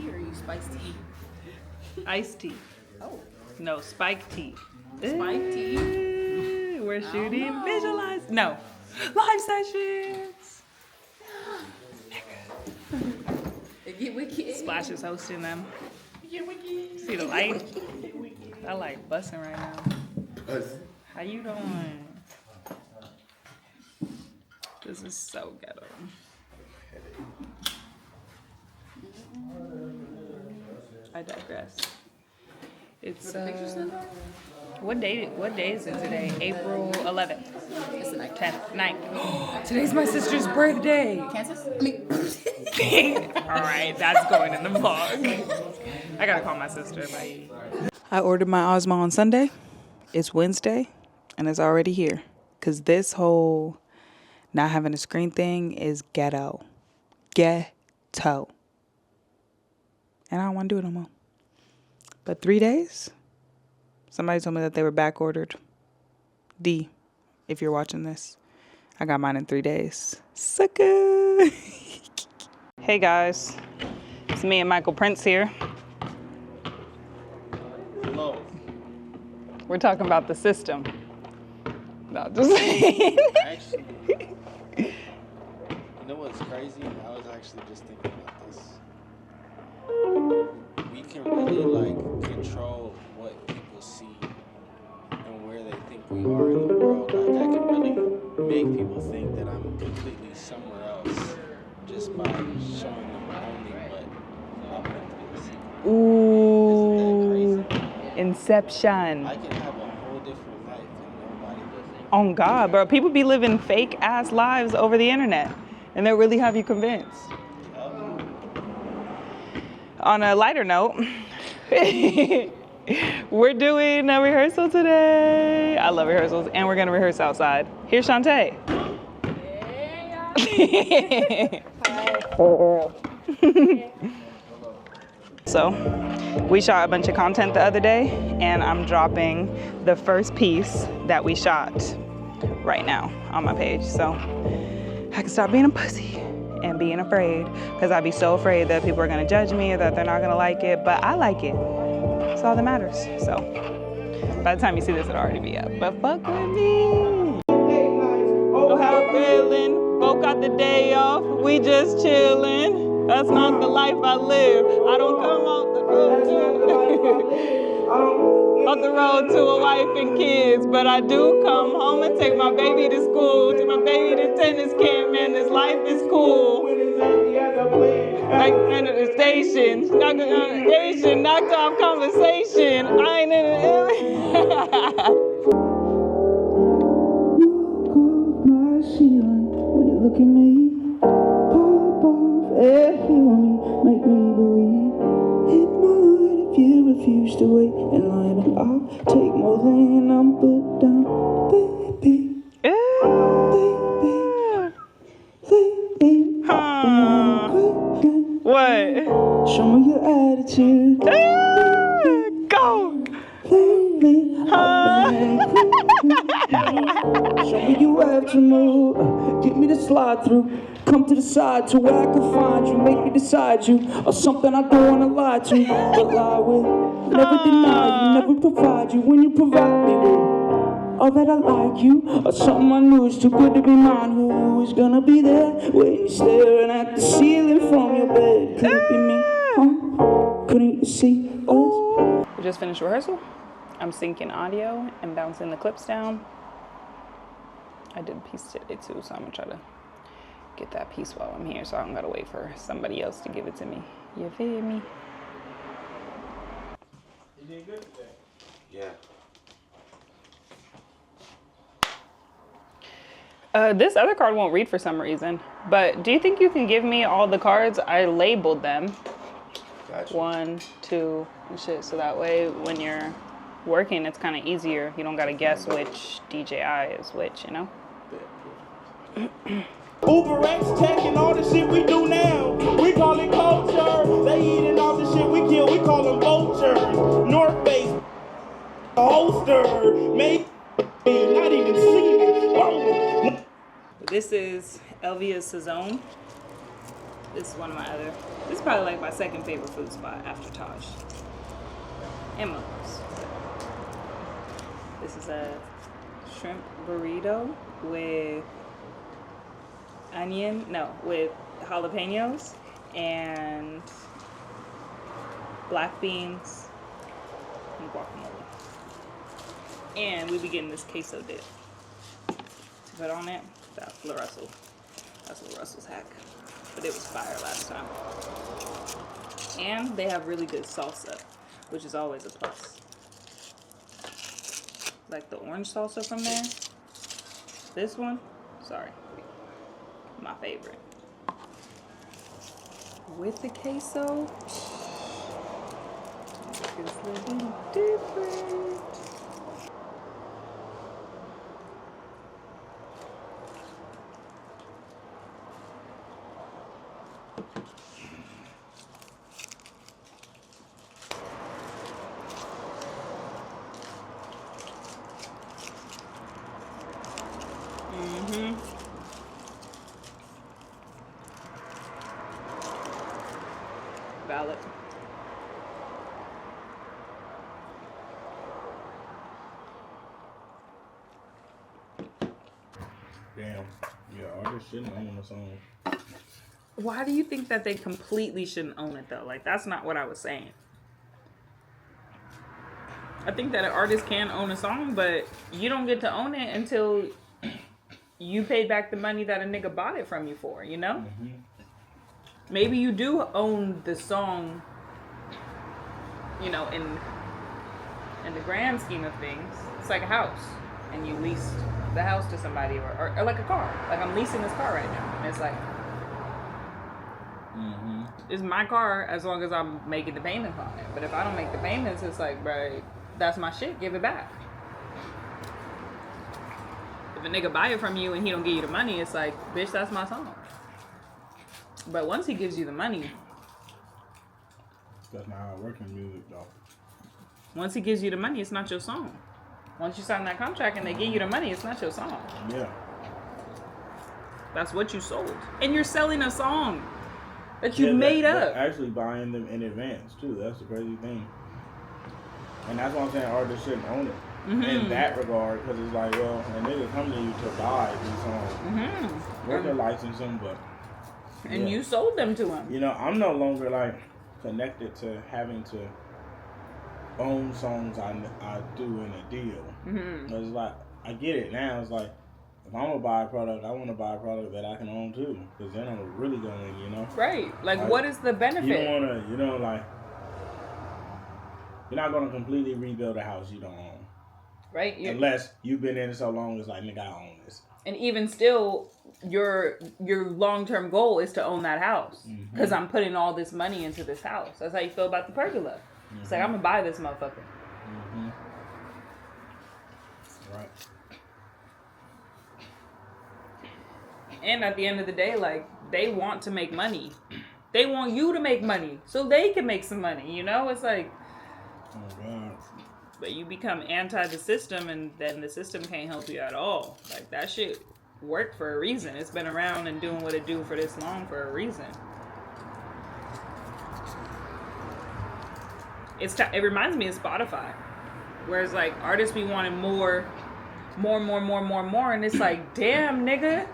tea or you spiced tea? Iced tea. Oh. No, spiked tea. Spiked tea? We're shooting visualize. No. Live sessions. Get wicked. Splash is hosting them. Get wicked. See the light? I like busting right now. How you doing? This is so ghetto. I digress. It's what day is it today? April 11th. It's the 10th, 9th. Today's my sister's birthday. Kansas? All right, that's going in the vlog. I gotta call my sister. Bye. I ordered my Ozma on Sunday. It's Wednesday, and it's already here. Cause this whole not having a screen thing is ghetto. Ghetto. And I don't want to do it no more. But 3 days? Somebody told me that they were back ordered. D, if you're watching this, I got mine in 3 days. Sucker! Hey guys, it's me and Michael Prince here. Hello. We're talking about the system. No, just saying. Actually, you know what's crazy? I was actually just thinking about this. We can really control what people see and where they think we are in the world. Like I can really make people think that I'm completely somewhere else just by showing them only what I want to see. Ooh. Isn't that crazy? Inception. I can have a whole different life and nobody does. Oh God, bro. People be living fake ass lives over the internet and they really have you convinced. On a lighter note, we're doing a rehearsal today. I love rehearsals, and we're gonna rehearse outside. Here's Shantae. So, we shot a bunch of content the other day, and I'm dropping the first piece that we shot right now on my page. So, I can stop being a pussy and being afraid, because I'd be so afraid that people are gonna judge me or that they're not gonna like it, but I like it. That's all that matters. So by the time you see this, it'll already be up. But fuck with me. Oh, how I'm feeling. Folk got the day off. We just chilling. That's not the life I live. I don't come off the road to a wife and kids, but I do come home and take my baby to school, take my baby to tennis camp, man, this life is cool. Like in the station, knocked off conversation, I ain't in it. My ceiling, when you look at me, pop off, heal me, make me believe. Hit my line if you refuse to wait in line, and I'll take more than I'm put down, baby. Baby, What? show me your attitude. Go! Show me you have to move. Get me to slide through. Come to the side to where I can find you. Make me decide you. Or something I don't wanna lie to. But lie with. Never deny you. Never provide you. When you provide me with all that I like you. Or something I knew is too good to be mine. Who is gonna be there when you're staring at the ceiling from your bed? Could it be me? Huh? Couldn't you see us? We just finished rehearsal. I'm syncing audio and bouncing the clips down. I did a piece today too, so I'm gonna try to get that piece while I'm here, so I don't gotta wait for somebody else to give it to me. You feel me? You did good today. Yeah. This other card won't read for some reason, but do you think you can give me all the cards? I labeled them. Gotcha. 1, 2, and shit, so that way when you're working, it's kind of easier. You don't gotta guess which DJI is which, you know? Uber X Tech and all the shit we do now. We call it culture. They eating all the shit we kill. We call them vultures. North Face, holster, make not even see me. This is Elvia Sazone. This is one of my other. This is probably like my second favorite food spot after Taj. And Momo's. This is a shrimp burrito with with jalapenos and black beans and guacamole. And we be getting this queso dip to put on it. That's Lil Russell. That's Lil Russell's hack. But it was fire last time. And they have really good salsa, which is always a plus. Like the orange salsa from there. This one, sorry, my favorite. With the queso, it's looking different. Valid. Damn. Yeah, artists shouldn't own a song. Why do you think that they completely shouldn't own it though? Like, that's not what I was saying. I think that an artist can own a song, but you don't get to own it until you paid back the money that a nigga bought it from you for, you know? Mm-hmm. Maybe you do own the song, you know, in the grand scheme of things. It's like a house, and you lease the house to somebody, or like a car. Like, I'm leasing this car right now, and it's like, it's my car as long as I'm making the payments on it. But if I don't make the payments, it's like, bro, that's my shit, give it back. If a nigga buy it from you and he don't give you the money, it's like, bitch, that's my song. But once he gives you the money, that's not how it works in music, though. Once he gives you the money, it's not your song. Once you sign that contract and they give you the money, it's not your song. Yeah. That's what you sold. And you're selling a song that you made up. Actually buying them in advance, too. That's the crazy thing. And that's why I'm saying artists shouldn't own it. In that regard, because it's like, well, a nigga come to you to buy these songs. We're gonna license them, but... And you sold them to him. You know, I'm no longer, like, connected to having to own songs I do in a deal. It's like, I get it now. It's like, if I'm gonna buy a product, I want to buy a product that I can own too, because then I'm really going, you know? Right. Like, what is the benefit? You don't want to, you know, like, you're not going to completely rebuild a house you don't own. Right. Unless you've been in it so long, it's like, nigga, I own this. And even still, your long-term goal is to own that house. Because I'm putting all this money into this house. That's how you feel about the pergola. It's like, I'm going to buy this motherfucker. Right. And at the end of the day, like, they want to make money. They want you to make money so they can make some money, you know? It's like... Oh, God. But you become anti the system, and then the system can't help you at all. Like, that shit worked for a reason. It's been around and doing what it do for this long for a reason. It reminds me of Spotify. Whereas, like, artists be wanting more, and it's like, damn, nigga.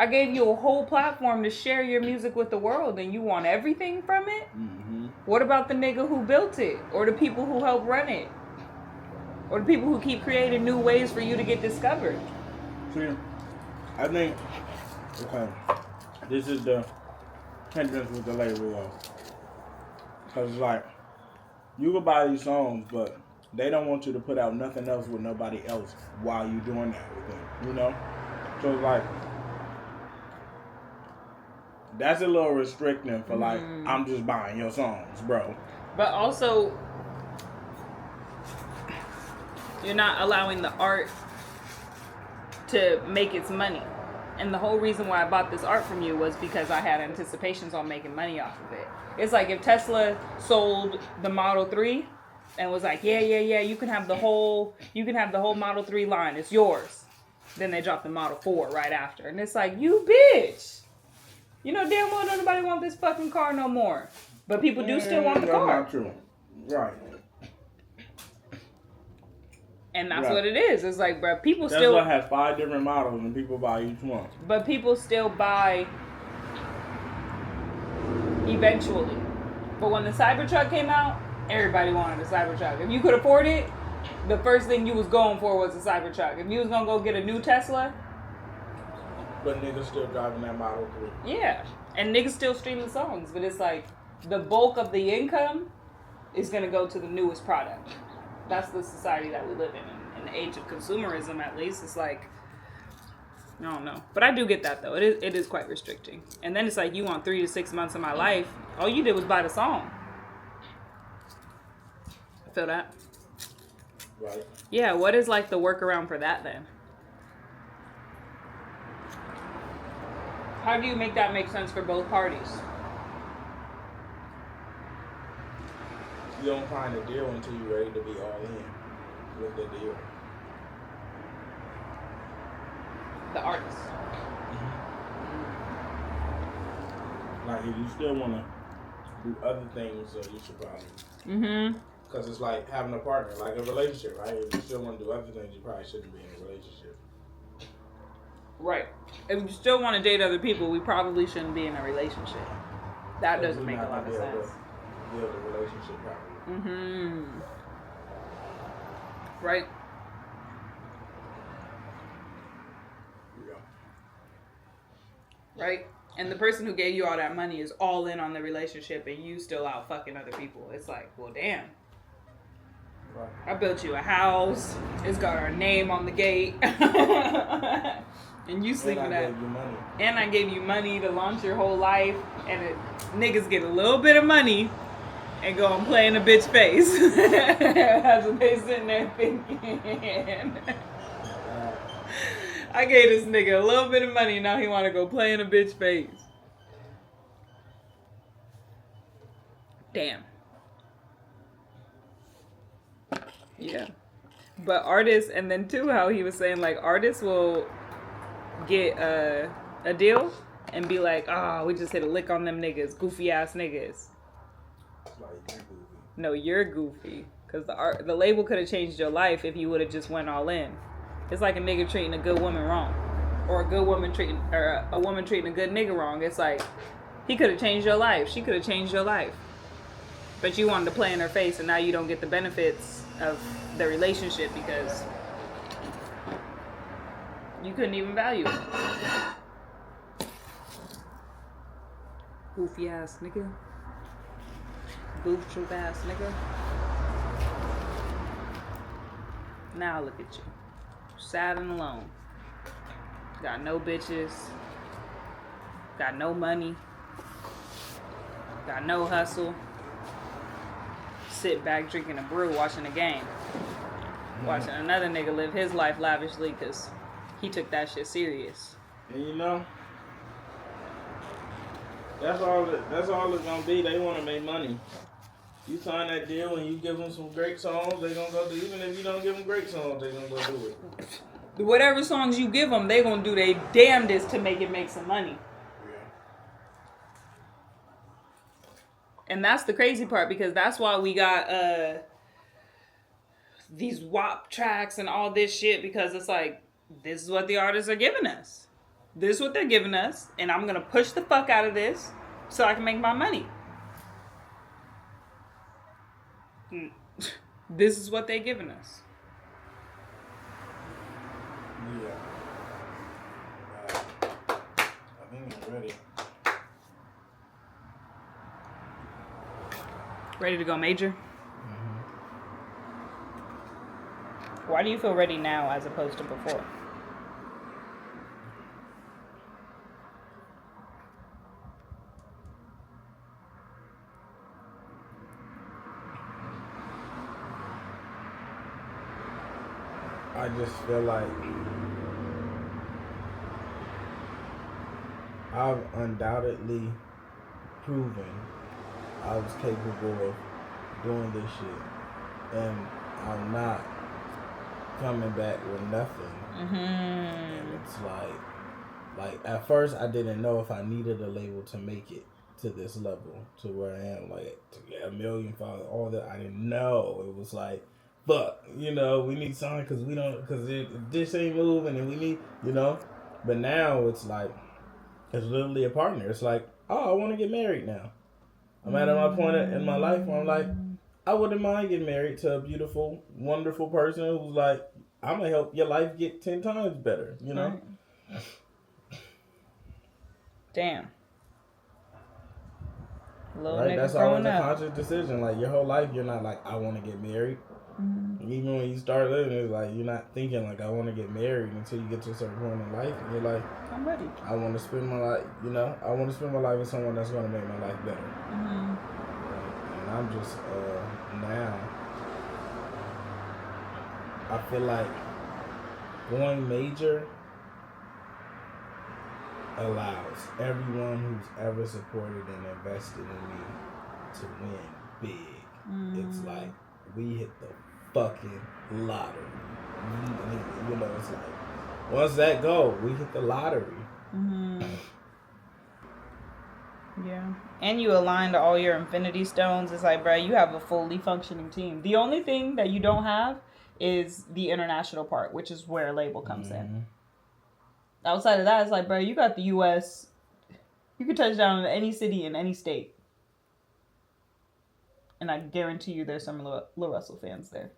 I gave you a whole platform to share your music with the world, and you want everything from it? What about the nigga who built it? Or the people who help run it? Or the people who keep creating new ways for you to get discovered? See, I think, okay, this is the hindrance with the label, though. Because it's like, you can buy these songs, but they don't want you to put out nothing else with nobody else while you're doing that with them, you know? So it's like, that's a little restricting for like, I'm just buying your songs, bro. But also, you're not allowing the art to make its money. And the whole reason why I bought this art from you was because I had anticipations on making money off of it. It's like if Tesla sold the Model 3 and was like, yeah, you can have the whole Model 3 line, it's yours. Then they dropped the Model 4 right after. And it's like, you bitch. You know damn well nobody want this fucking car no more. But people do still want the car. That's not true. Right. And that's what it is. It's like, bro, people Tesla still has 5 different models and people buy each one. But people still buy eventually. But when the Cybertruck came out, everybody wanted a Cybertruck. If you could afford it, the first thing you was going for was a Cybertruck. If you was gonna go get a new Tesla, but niggas still driving that Model 3. Yeah, and niggas still streaming songs. But it's like the bulk of the income is gonna go to the newest product. That's the society that we live in the age of consumerism. At least it's like, I don't know, but I do get that though. It is quite restricting. And then it's like you want 3 to 6 months of my life. All you did was buy the song. Feel that? Right. Yeah. What is like the workaround for that then? How do you make that make sense for both parties? You don't find a deal until you're ready to be all in with the deal. The artist. Like, if you still want to do other things, you should probably. Because it's like having a partner, like a relationship, right? If you still want to do other things, you probably shouldn't be in a relationship. Right. If you still want to date other people, we probably shouldn't be in a relationship. That doesn't make a lot of sense. Build a relationship properly. Right. Yeah. Right. And the person who gave you all that money is all in on the relationship, and you still out fucking other people. It's like, well, damn. Right. I built you a house. It's got our name on the gate. And you sleep with that. And I gave you money to launch your whole life. And niggas get a little bit of money and go and play in a bitch face. That's what they sitting there thinking. I gave this nigga a little bit of money, now he want to go play in a bitch face. Damn. Yeah. But artists, and then too, how he was saying, like, artists will get a deal and be like, oh, we just hit a lick on them niggas, goofy ass niggas. No, you're goofy. Because the label could have changed your life if you would have just went all in. It's like a nigga treating a good woman wrong. Or a woman treating a good nigga wrong. It's like, he could have changed your life. She could have changed your life. But you wanted to play in her face, and now you don't get the benefits of the relationship because you couldn't even value it. Goofy ass nigga. Goof troop ass nigga. Now look at you. Sad and alone. Got no bitches. Got no money. Got no hustle. Sit back drinking a brew watching a game. Watching another nigga live his life lavishly because he took that shit serious. And you know, that's all it's gonna be. They want to make money. You sign that deal and you give them some great songs, they gonna go do. Even if you don't give them great songs, they gonna go do it. Whatever songs you give them, they gonna do their damnedest to make it make some money. Yeah. And that's the crazy part, because that's why we got these WAP tracks and all this shit, because it's like, this is what the artists are giving us. This is what they're giving us, and I'm gonna push the fuck out of this so I can make my money. This is what they're giving us. Yeah. I think it's ready. Ready to go major? Why do you feel ready now as opposed to before? I just feel like I've undoubtedly proven I was capable of doing this shit, and I'm not coming back with nothing. And it's like, Like at first, I didn't know if I needed a label to make it to this level, to where I am, like to get 1 million followers, all that. I didn't know. It was like, fuck, you know, we need something because we don't, because this ain't moving, and we need, you know. But now it's like, it's literally a partner. It's like, oh, I want to get married now. I'm at my point in my life where I'm like, I wouldn't mind getting married to a beautiful, wonderful person who's like, I'm gonna help your life get 10 times better, you know. Right. Damn. Little Right, nigga that's always growing a up. conscious decision. Like your whole life, you're not like, I want to get married. Even when you start living, it's like you're not thinking like I want to get married until you get to a certain point in life, and you're like, I'm ready. I want to spend my life, you know, I want to spend my life with someone that's going to make my life better. Mm-hmm. Right? And I'm just now, I feel like going major allows everyone who's ever supported and invested in me to win big. It's like we hit the fucking lottery. You know, it's like once that go, we hit the lottery. Yeah. And you align to all your infinity stones. It's like, bro, you have a fully functioning team. The only thing that you don't have is the international part, which is where a label comes in. Outside of that, it's like, bro, you got the U.S. You could touch down in any city in any state. And I guarantee you there's some Lil Russell fans there.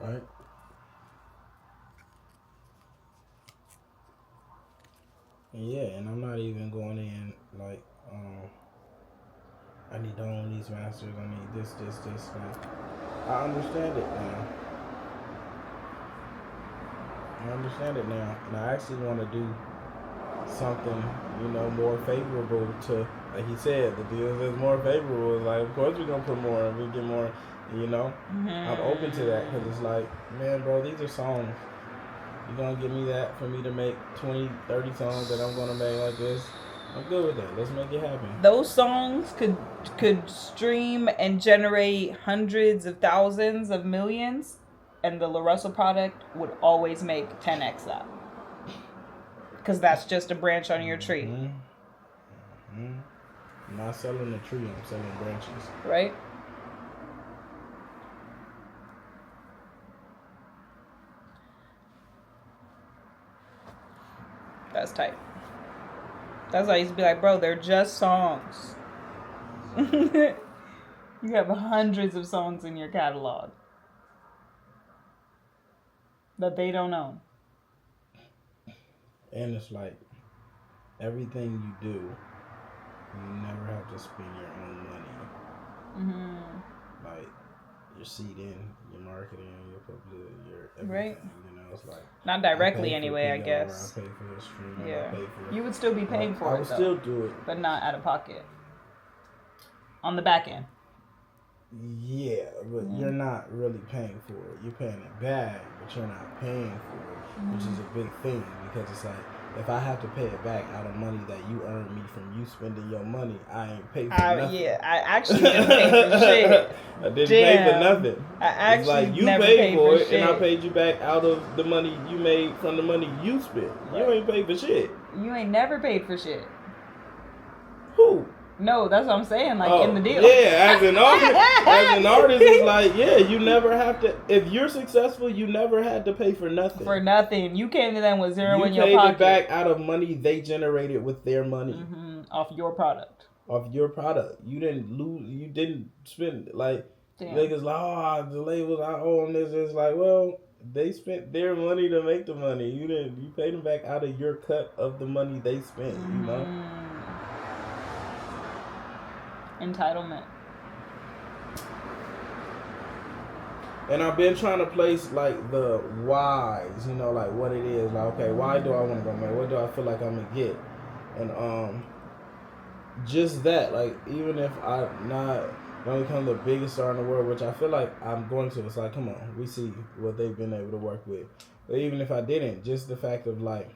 Right? Yeah, and I'm not even going in like, I need to own these masters, I need this. Like, I understand it now. And I actually want to do something, you know, more favorable to, like he said, the deal is more favorable. Like, of course we're going to put more and we get more, you know. I'm open to that because it's like, man, bro, these are songs. You're going to give me that for me to make 20, 30 songs that I'm going to make like this? I'm good with that. Let's make it happen. Those songs could stream and generate hundreds of thousands of millions, and the Lil Russell product would always make 10x that. Because that's just a branch on your tree. I'm not selling the tree, I'm selling branches. Right? That's tight. That's why I used to be like, bro, they're just songs. You have hundreds of songs in your catalog that they don't own. And it's like, everything you do, you never have to spend your own money. Like, your seeding, your marketing, your publicity, your everything. Right. You know, it's like, Not directly anyway, I guess. I pay for the stream. Yeah. I pay for You would still be paying for I it, would though. still do it. But not out of pocket. On the back end. Yeah, but you're not really paying for it. You're paying it back, but you're not paying for it, which is a big thing, because it's like, if I have to pay it back out of money that you earned me from you spending your money, I ain't paid for nothing. Yeah, I actually didn't pay for shit. I didn't pay for nothing. I actually it's like you never paid for it, shit. and I paid you back out of the money you made from the money you spent. Right. You ain't paid for shit. You ain't never paid for shit. Who? No, that's what I'm saying. Like in the deal. Yeah, as an artist, it's like, yeah, you never have to. If you're successful, you never had to pay for nothing. For nothing. You came to them with zero in you your pocket. paid it back out of money they generated with their money. Off your product. Off your product. You didn't lose. You didn't spend like. Damn. Niggas like, the labels I own this. It's like, well, they spent their money to make the money. You didn't. You paid them back out of your cut of the money they spent. You know. Entitlement. And I've been trying to place like the whys, you know, like what it is. Like, okay, why do I want to go marry? What do I feel like I'm gonna get? And just that, like, even if I'm not gonna become the biggest star in the world, which I feel like I'm going to, it's like, come on, we see what they've been able to work with. But even if I didn't, just the fact of like,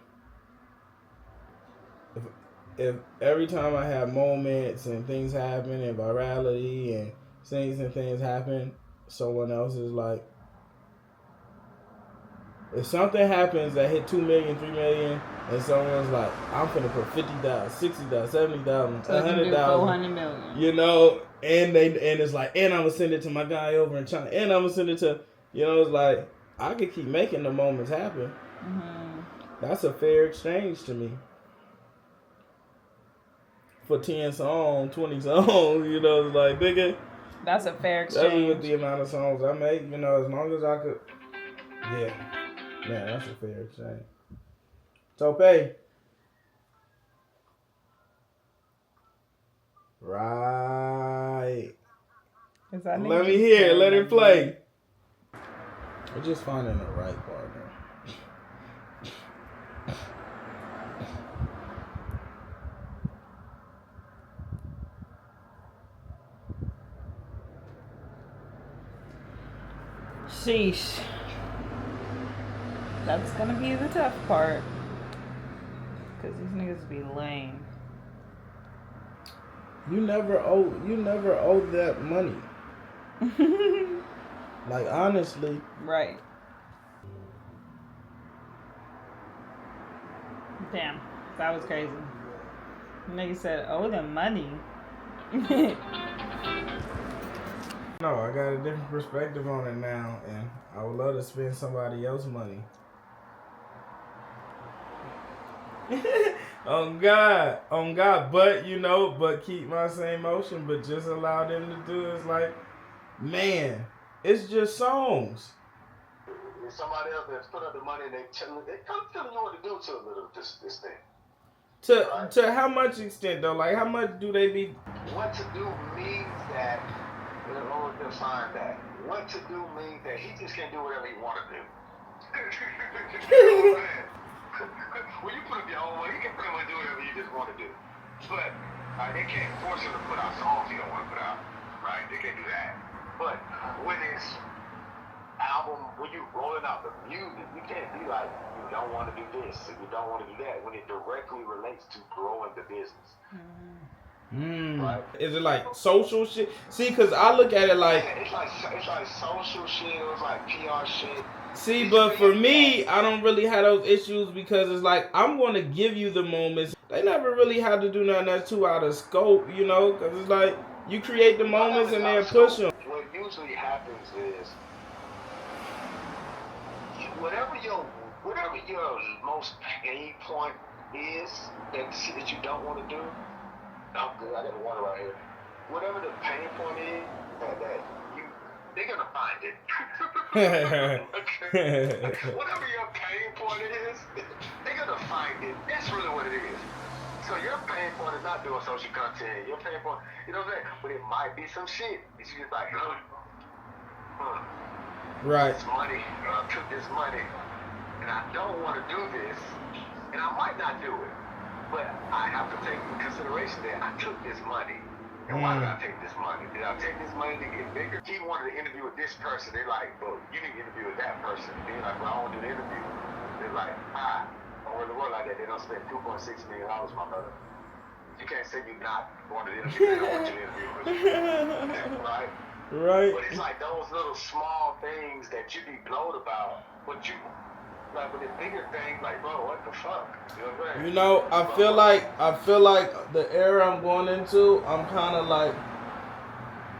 if every time I have moments and things happen and virality and things happen, someone else is like, if something happens that hit 2 million, 3 million, and someone's like, I'm finna put 50,000, 60,000, 70,000, So 100,000, 400 million. you know, and it's like, and I'm gonna send it to my guy over in China, and I'm gonna send it to, you know, it's like, I could keep making the moments happen. Mm-hmm. That's a fair exchange to me. For 10 songs, 20 songs, you know, it's like, nigga, That's a fair that's exchange. with the amount of songs I make, you know, as long as I could, yeah, man, that's a fair exchange. Tope. Right. Let me hear. Let it play. We're just finding the right partner. Sheesh. That's gonna be the tough part. Cause these niggas be lame. You never owe that money. Like, honestly. Right. Damn, that was crazy. Nigga said, owe them money. No, I got a different perspective on it now, and I would love to spend somebody else's money. On God, but keep my same motion, but just allow them to do it. It's like, man, it's just songs. There's somebody else that's put up the money and they kind of telling you what to do to a little this thing. To how much extent though? Like, how much do they be? What to do means that it'll always define that. What to do means that he just can't do whatever he want to do. You know what I'm saying? When you put up your own money, you can pretty much do whatever you just want to do. But they can't force him to put out songs he don't want to put out, right? They can't do that. But when it's album, when you rolling out the music, you can't be like, you don't want to do this, and you don't want to do that, when it directly relates to growing the business. Right. Is it like social shit? See, because I look at it like, yeah, it's like social shit, it's like PR shit. See, but for me, I don't really have those issues because it's like, I'm going to give you the moments. They never really had to do nothing that's too out of scope, you know, because it's like, you create the moments and then push them. What usually happens is, whatever your most pain point is, that shit that you don't want to do, I'm good, I got water right here. Whatever the pain point is, they're gonna find it. Okay. Whatever your pain point is, they're gonna find it. That's really what it is. So your pain point is not doing social content. Your pain point, you know what I'm saying? But it might be some shit. It's just like, right. This money, I took this money, and I don't want to do this, and I might not do it. But I have to take into consideration that I took this money. And why did I take this money? Did I take this money to get bigger? He wanted to interview with this person. They're like, bro, you need to interview with that person. They're like, well, I don't want to do the interview. They're like, don't really work like that. They don't spend $2.6 million, my brother. You can't say you're not going to the interview. They don't want you to interview with you. Right? Right. But it's like those little small things that you be blowed about, but you, like with the bigger things, like, bro, what the fuck? You know what I'm saying? You know, I feel like the era I'm going into, I'm kind of like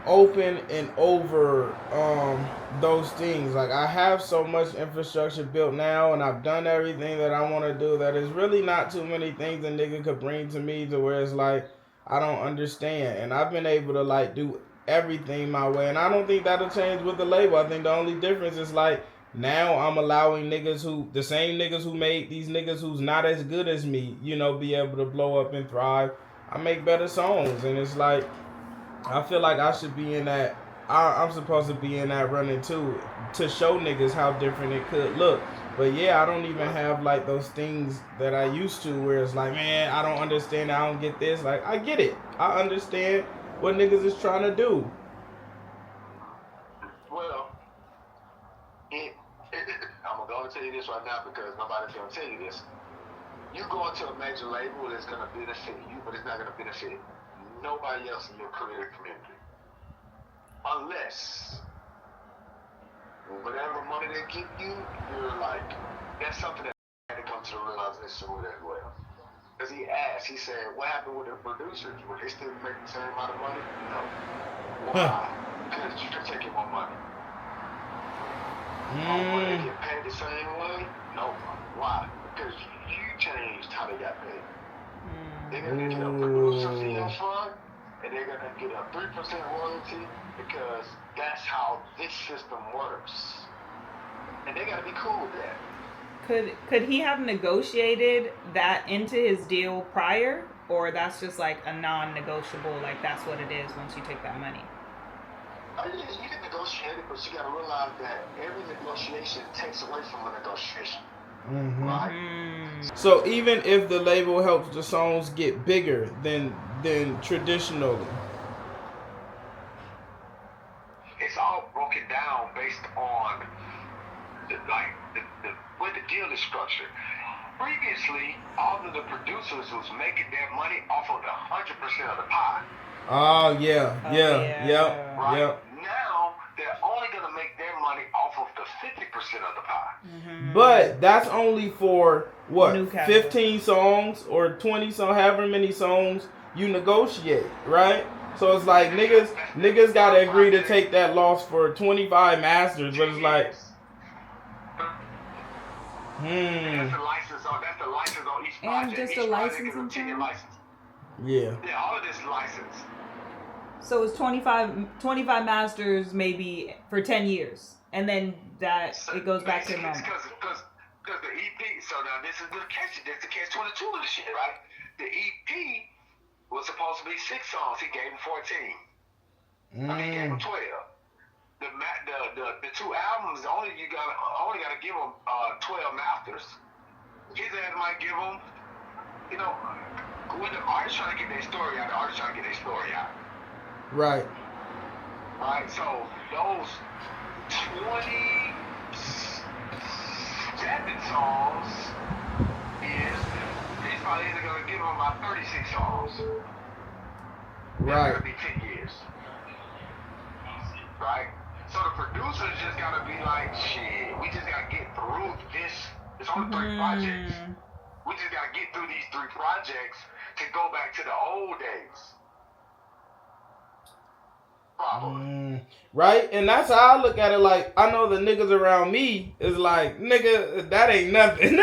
open and over those things. Like, I have so much infrastructure built now, and I've done everything that I want to do, that is really not too many things a nigga could bring to me to where it's like, I don't understand. And I've been able to like do everything my way, and I don't think that'll change with the label. I think the only difference is like, now I'm allowing the same niggas who made these niggas who's not as good as me, you know, be able to blow up and thrive. I make better songs, and it's like, I feel like I should be in that, I'm supposed to be in that running too, to show niggas how different it could look. But yeah, I don't even have like those things that I used to where it's like, man, I don't understand, I don't get this. Like, I get it. I understand what niggas is trying to do. Well, I'm going to tell you this right now because nobody's going to tell you this. you go into a major label that's gonna benefit you, but it's not gonna benefit nobody else in your creative community. Unless whatever money they give you, you're like, that's something that I had to come to the realization with as well. Because he asked, he said, what happened with the producers? Were they still making the same amount of money? No. Why? Because you're taking more money. Will they get paid the same way? No. Why? Because you changed how they got paid. They're going to get a producer fee up front, and they're going to get a 3% royalty because that's how this system works. And they got to be cool with that. Could he have negotiated that into his deal prior, or that's just like a non-negotiable, like that's what it is once you take that money? You can negotiate it, but you got to realize that every negotiation takes away from a negotiation. Right? So even if the label helps the songs get bigger than traditionally, it's all broken down based on the way the deal is structured. Previously, all of the producers was making their money off of the 100% of the pie. Right? Now they're only gonna make their money off of the 50% of the pie. But that's only for what, 15 songs or 20 songs, however many songs you negotiate, right? So it's like niggas gotta agree to take that loss for 25 masters, but it's like, That's the license on each project. And just each a project licensing is a 10-year term? license. Yeah, all of this license. So it's 25 masters maybe for 10 years, and then it goes back to normal. Because the EP. So now this is the catch-22 of the shit, right? The EP was supposed to be 6 songs. He gave him 14. He gave him 12. The 2 albums, only gotta give them 12 masters. His ass might give them, when the artist trying to get their story out, the artist trying to get their story out. right. Right, so those 27 songs he's probably either gonna give them about 36 songs. Right. It's gonna be 10 years. Right? So the producers just gotta be like, shit, we just gotta get through this. It's only 3 projects. We just gotta get through these 3 projects to go back to the old days. Probably. Right? And that's how I look at it. Like, I know the niggas around me is like, nigga, that ain't nothing.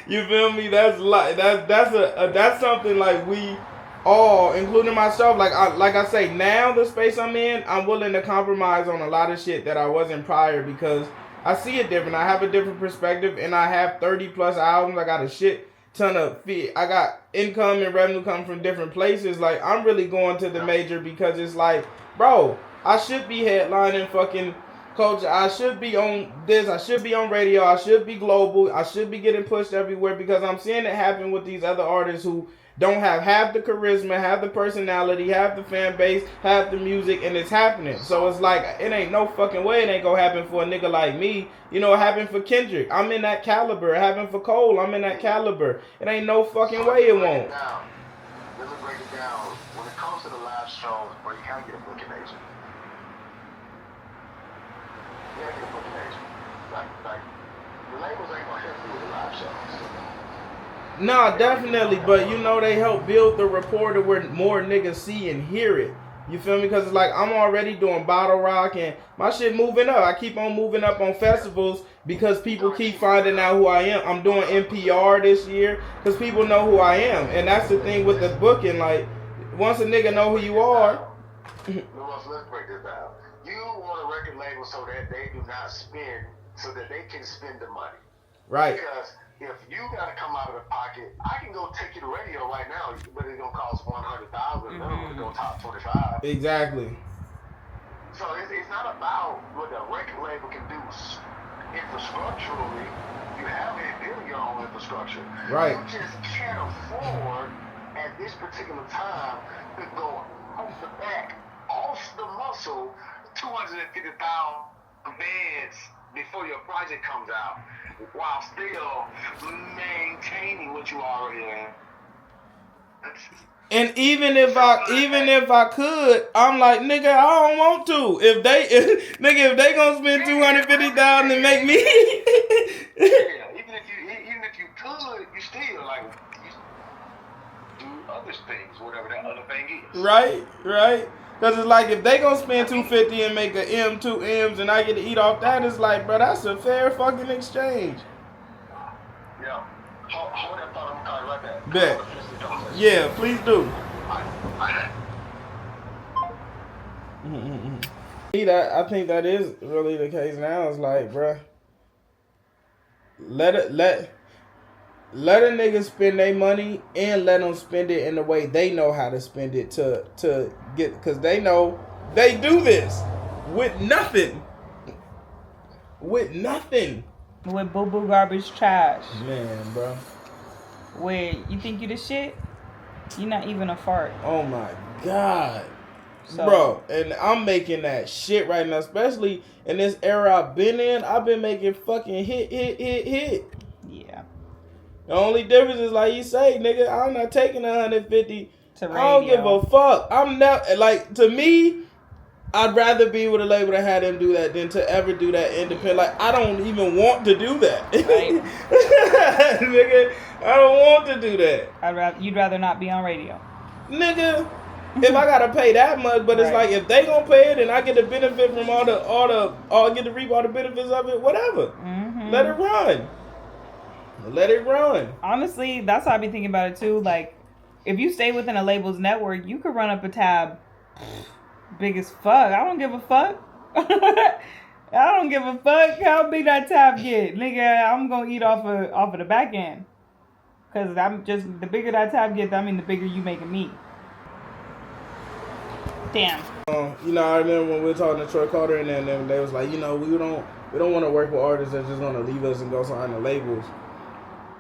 You feel me? That's like that's something like we all, including myself, like I say, now the space I'm in, I'm willing to compromise on a lot of shit that I wasn't prior because I see it different. I have a different perspective, and I have 30 plus albums. I got a shit ton of fee. I got income and revenue coming from different places. Like, I'm really going to the major because it's like, bro, I should be headlining fucking culture. I should be on this. I should be on radio. I should be global. I should be getting pushed everywhere because I'm seeing it happen with these other artists who don't have half the charisma, half the personality, half the fan base, half the music, and it's happening. So it's like, it ain't no fucking way it ain't gonna happen for a nigga like me. You know, it happened for Kendrick. I'm in that caliber. It happened for Cole. I'm in that caliber. It ain't no fucking way it won't. Let me break it down. When it comes to the live shows, bro, you can't get a booking agent. You gotta get a booking agent. Like, the labels ain't gonna help you with the live shows. Nah, definitely, but you know they help build the rapport to where more niggas see and hear it. You feel me? Because it's like I'm already doing bottle rock and my shit moving up. I keep on moving up on festivals because people keep finding out who I am. I'm doing NPR this year because people know who I am. And that's the thing with the booking. Like, once a nigga know who you are. Let's break this down. You want a record label so that they do not spend, so that they can spend the money. Right. Because if you gotta come out of the pocket, I can go take you to radio right now, but it's gonna cost $100,000 minimum to go top 25. Exactly. So it's not about what the record label can do infrastructurally. You have it building your own infrastructure. Right. You just can't afford at this particular time to go off the back, off the muscle, 250,000 bands before your project comes out, while still maintaining what you already in. And even if I could, I'm like, nigga, I don't want to. If they gonna spend $250,000 to make me. Yeah, even if you could, you still like you do other things, whatever that other thing is. Right. Cause it's like if they gonna spend $250 and make a M, 2 M's, and I get to eat off that, it's like, bro, that's a fair fucking exchange. Yeah. Hold that thought. I'm gonna call you right back. Bet. Yeah, please do. I think that is really the case now. It's like, bruh, let a nigga spend their money and let them spend it in the way they know how to spend it to get, because they know they do this with nothing. With boo-boo garbage trash. Man, bro. Where you think you the shit? You're not even a fart. Oh my God. So, bro, and I'm making that shit right now, especially in this era I've been in. I've been making fucking hit. Yeah. The only difference is, like you say, nigga, I'm not taking 150. To radio. I don't give a fuck. I'm not, like, to me, I'd rather be with a label that had them do that than to ever do that independent. Like, I don't even want to do that. Right. Nigga, I don't want to do that. You'd rather not be on radio. Nigga, if I gotta pay that much, but it's Right. like, if they gonna pay it and I get the benefit from all get to reap all the benefits of it, whatever. Mm-hmm. Let it run. Honestly, that's how I be thinking about it too. Like, if you stay within a label's network, you could run up a tab big as fuck. I don't give a fuck. I don't give a fuck how big that tab get. Nigga, I'm gonna eat off of the back end. Cause the bigger that tab gets, I mean the bigger you making me. Damn. You know, I remember when we were talking to Troy Carter and then they was like, you know, we don't want to work with artists that just want to leave us and go sign the labels.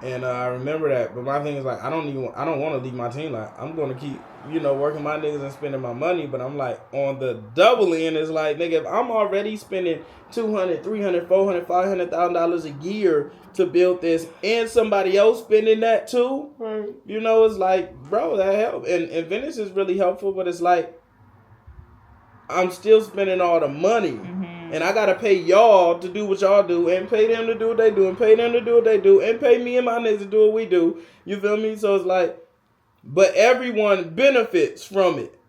And I remember that, but my thing is like, I don't want to leave my team. Like, I'm going to keep, working my niggas and spending my money. But I'm like, on the double end, it's like, nigga, if I'm already spending $200, $300, $400, $500,000 a year to build this, and somebody else spending that too, Right. it's like, bro, that help. And Venice is really helpful, but it's like, I'm still spending all the money. Mm-hmm. And I gotta pay y'all to do what y'all do, and pay them to do what they do, and pay them to do what they do, and pay me and my niggas to do what we do. You feel me? So it's like, but everyone benefits from it.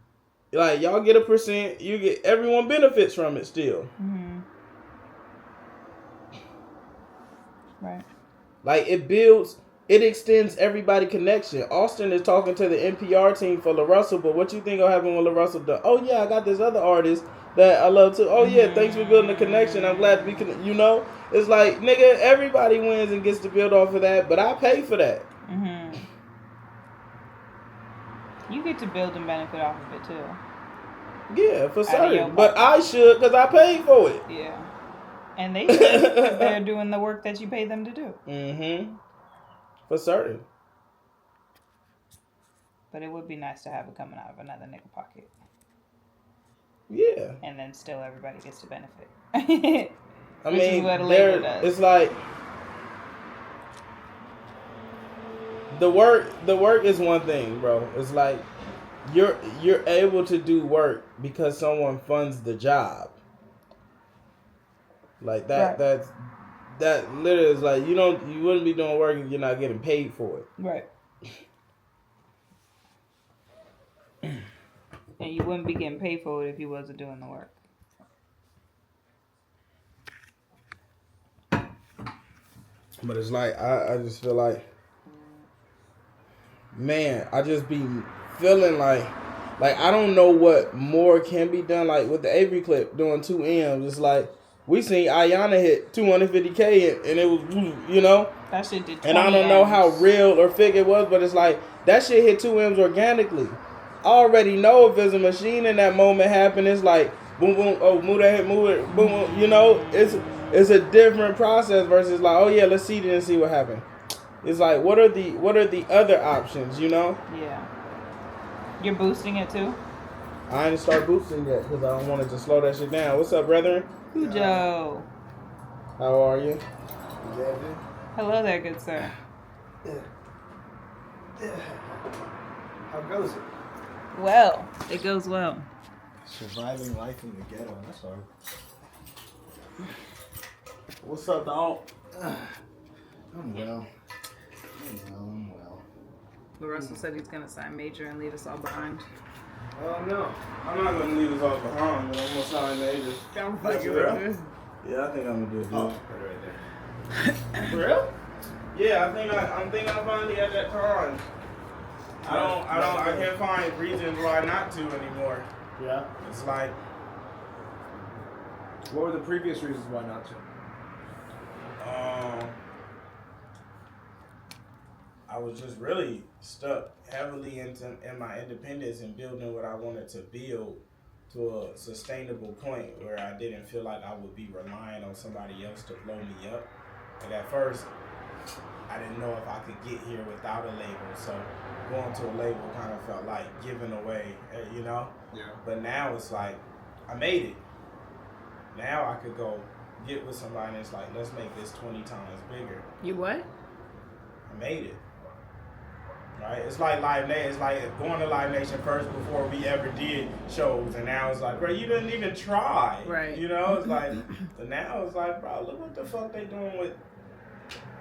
Like, y'all get a percent, everyone benefits from it still. Mm-hmm. Right. Like, it extends everybody connection. Austin is talking to the NPR team for La Russell, but what you think will happen when La Russell does? Oh yeah, I got this other artist that I love too. Oh yeah, thanks for building the connection. I'm glad we can, It's like, nigga, everybody wins and gets to build off of that, but I pay for that. Mm-hmm. You get to build and benefit off of it too. Yeah, for certain. But I should, because I paid for it. Yeah. And they should, because they're doing the work that you pay them to do. Mm-hmm. For certain. But it would be nice to have it coming out of another nigga pocket. Yeah. And then still everybody gets to benefit. I mean, is what a label does. It's like, the work is one thing, bro. It's like, you're able to do work because someone funds the job. Like that, right. that literally is like, you wouldn't be doing work if you're not getting paid for it. Right. And you wouldn't be getting paid for it if you wasn't doing the work. But it's like, I just feel like, man, I just be feeling like I don't know what more can be done. Like with the Avery clip doing 2 M's, it's like, we seen Ayana hit 250K and it was, That shit did 20 and I don't know how real or fake it was, but it's like, that shit hit 2 M's organically. I already know if there's a machine in that moment happen, it's like, boom, boom, oh, move that hit, move it, boom, boom, it's a different process versus like, oh yeah, let's see it and see what happened. It's like, what are the other options, Yeah. You're boosting it too? I ain't start boosting yet because I don't want it to slow that shit down. What's up, brethren? Cujo. How are you? Hello there, good sir. How goes it? Well, it goes well. Surviving life in the ghetto, that's hard. What's up, dog? I'm well. I'm well. Russell said he's gonna sign major and leave us all behind. No. I'm not gonna leave us all behind, but I'm gonna sign major. Don't Like fucking real? Yeah, I think I'm gonna do it. Oh, right there. For real? Yeah, I'm thinking I'm finally at that time. I can't find reasons why not to anymore. Yeah. It's like, What were the previous reasons why not to? I was just really stuck heavily in my independence and building what I wanted to build to a sustainable point where I didn't feel like I would be relying on somebody else to blow me up. Like at first, I didn't know if I could get here without a label, so going to a label kind of felt like giving away, you know? Yeah. But now it's like, I made it. Now I could go get with somebody and it's like, let's make this 20 times bigger. You what? I made it. Right? It's like Live Nation. It's like going to Live Nation first before we ever did shows, and now it's like, bro, you didn't even try. Right. You know, it's like, but now it's like, bro, look what the fuck they doing with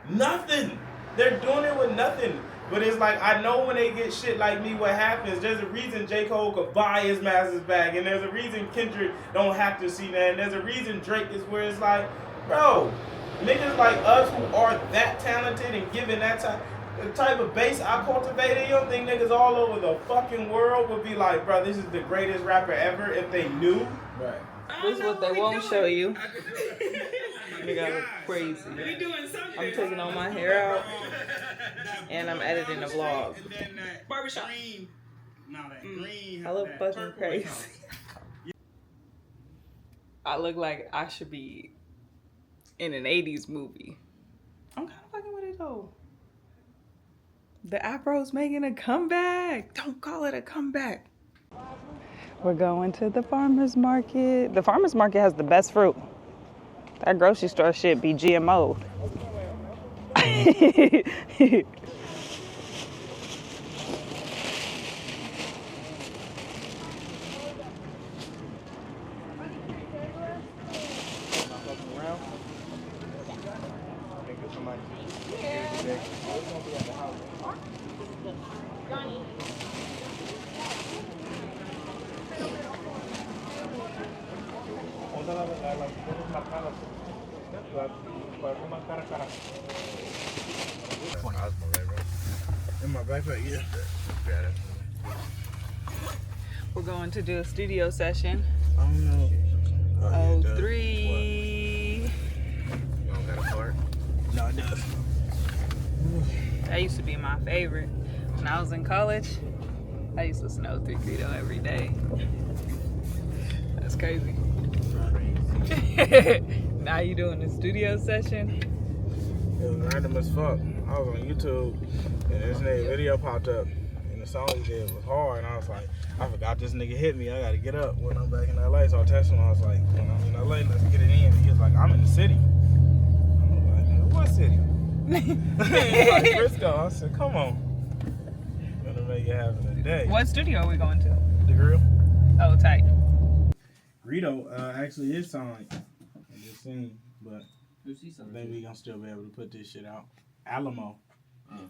nothing. They're doing it with nothing. But it's like, I know when they get shit like me, what happens. There's a reason J. Cole could buy his master's bag, and there's a reason Kendrick don't have to see that, and there's a reason Drake is where it's like, bro, niggas like us who are that talented and given that time. The type of bass I cultivated, you don't think niggas all over the fucking world would be like, bro, this is the greatest rapper ever if they knew? Right. This is what they won't show you. Nigga, I'm crazy. I'm taking all my hair out and I'm editing a vlog. Barbershop. I look fucking crazy. I look like I should be in an 80s movie. I'm kind of fucking with it though. The Afro's making a comeback. Don't call it a comeback. We're going to the farmer's market. The farmer's market has the best fruit. That grocery store shit be GMO. In my backpack, yeah. We're going to do a studio session. I don't know. Oh, 3. You don't got a part? No, it does. That used to be my favorite. When I was in college, I used to listen to 03 Greedo every day. That's crazy. Now you doing a studio session? It was random as fuck. I was on YouTube and this nigga video popped up and the song he did was hard and I was like, I forgot this nigga hit me. I gotta get up when I'm back in LA. So I texted him. I was like, when I'm in LA, let's get it in. He was like, I'm in the city. I was like, nigga, what city? Like Frisco. I said, come on. Gonna make it happen today. What studio are we going to? The grill. Oh, tight. Greedo actually is signed in this scene, but I think we gonna still be able to put this shit out. Alamo.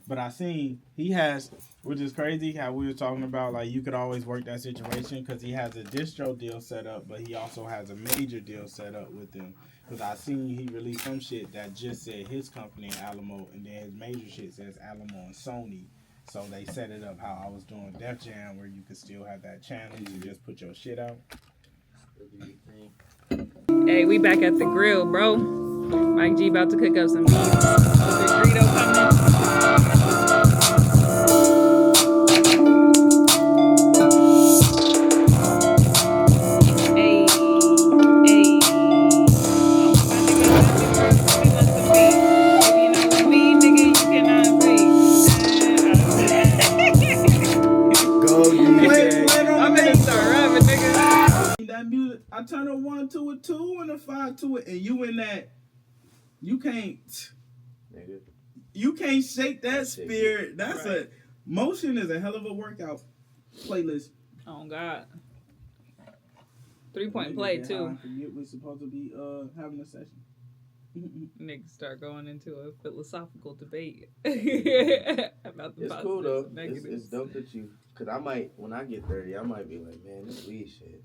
But I seen he has, which is crazy how we were talking about, like you could always work that situation because he has a distro deal set up, but he also has a major deal set up with them. Because I seen he released some shit that just said his company and Alamo, and then his major shit says Alamo and Sony. So they set it up how I was doing Def Jam, where you could still have that channel to just put your shit out. Hey, we back at the grill, bro. Mike G about to cook up some beef. The Greedo coming. Hey, hey. I'm gonna start rapping, nigga. That music, I turn a 1 to a 2 and a 5 to it, and you in that You can't. Nigga. You can't shake that Shake spirit. That's Right. motion is a hell of a workout playlist. Oh God. 3-point play Niggas, too. I forget we're supposed to be having a session. Niggas start going into a philosophical debate about the It's cool though. positives and negatives. It's dope that you. Cause I might, when I get 30, I might be like, man, this weed shit.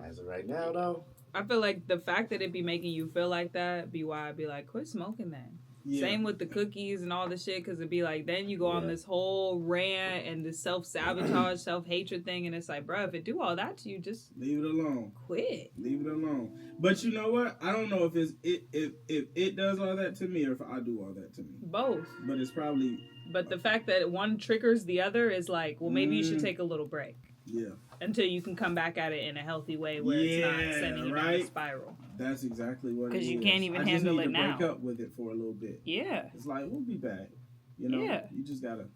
As of right now though. I feel like the fact that it be making you feel like that be why I'd be like, quit smoking then. Yeah. Same with the cookies and all the shit, because it'd be like, then you go on this whole rant and this self-sabotage, self-hatred thing, and it's like, bro, if it do all that to you, just leave it alone. Quit. Leave it alone. But you know what? I don't know if it does all that to me or if I do all that to me. Both. But it's probably... But the fact that one triggers the other is like, well, maybe you should take a little break. Yeah. Until you can come back at it in a healthy way where it's not sending you down a spiral. That's exactly what it is. Because you can't even handle it now. I just need to break up with it for a little bit. Yeah. It's like, we'll be back. You know? Yeah. You just gotta...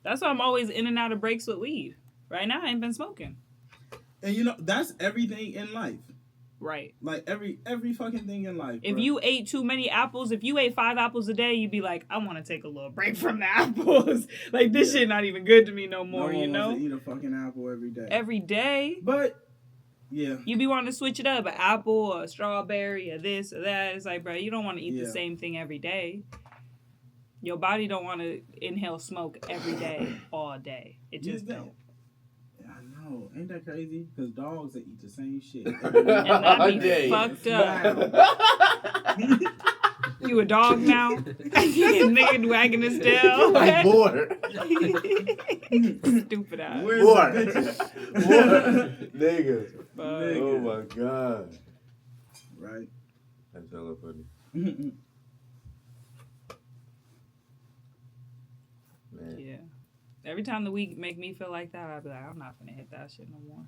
That's why I'm always in and out of breaks with weed. Right now, I ain't been smoking. And you know, that's everything in life. Right. Like every fucking thing in life. If bro. you ate too many apples, if you ate 5 apples a day, you'd be like, I want to take a little break from the apples. Like, this shit not even good to me no more, no one you know? wants to eat a fucking apple every day. Every day. But, yeah. You be wanting to switch it up, an apple or a strawberry or this or that. It's like, bro, you don't want to eat the same thing every day. Your body don't want to inhale smoke every day, all day. It just don't. Oh, ain't that crazy? Because dogs that eat the same shit. And that be fucked up. You a dog now? Nigga wagging his tail. I'm bored. Stupid ass. Where's bored. the picture? Nigga. Nigga. Oh my god. Right. That's hella funny. Man. Yeah. Every time the week make me feel like that, I'd be like, I'm not gonna hit that shit no more.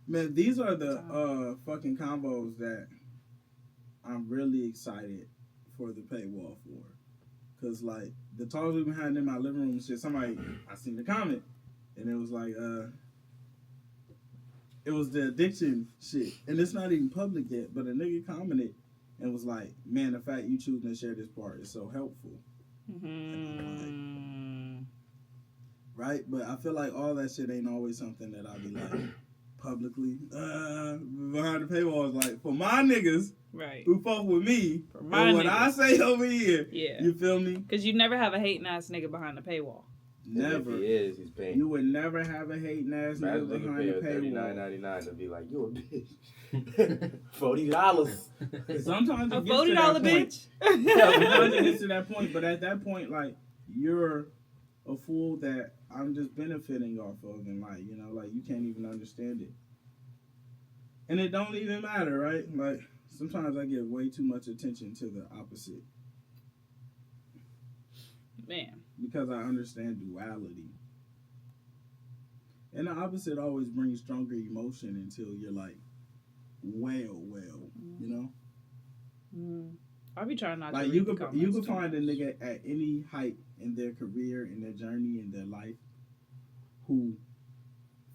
Man, these are the fucking combos that I'm really excited for the paywall for. Cause like the talks we've been having in my living room and shit, somebody, I seen the comment and it was like, it was the addiction shit. And it's not even public yet, but a nigga commented and was like, man, the fact you choosing to share this part is so helpful. Right? But I feel like all that shit ain't always something that I'll be like publicly behind the paywall. Is like for my niggas who fuck with me and what I say over here. Yeah. You feel me? Because you never have a hating ass nigga behind the paywall. Never. If he is, he's paying. You would never have a hating ass nigga behind the paywall. $39.99 to be like, you a bitch. $40. Sometimes a it gets to $40 that bitch. Sometimes it gets to that point, but at that point, like you're a fool that I'm just benefiting off of, and like, you know, like you can't even understand it. And it don't even matter, right? Like sometimes I give way too much attention to the opposite. Man. Because I understand duality. And the opposite always brings stronger emotion until you're like, well, you know? I be trying not like to you could find a nigga at any height in their career, in their journey, in their life, who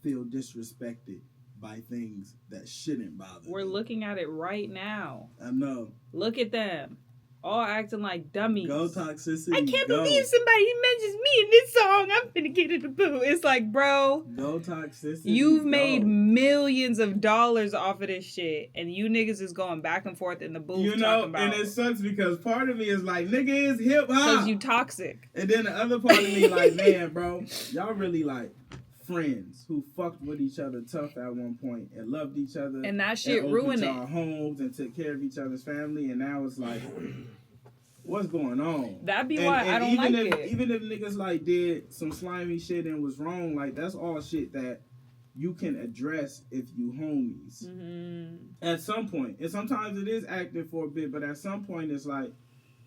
feel disrespected by things that shouldn't bother We're them. looking at it right now. I know. Look at them. All acting like dummies. Go toxicity. I can't believe somebody mentions me in this song. I'm finna get in the boo. It's like, bro. Go toxicity. You've made millions of dollars off of this shit. And you niggas is going back and forth in the booth. You know, and it sucks because part of me is like, nigga is hip hop. Because you toxic. And then the other part of me like, man, bro, y'all really like friends who fucked with each other tough at one point and loved each other. And that shit ruined y'all homes and took care of each other's family. And now it's like, what's going on? That'd be why I don't like it. Even if niggas like did some slimy shit and was wrong, like that's all shit that you can address if you homies. At some point. And sometimes it is active for a bit, but at some point it's like,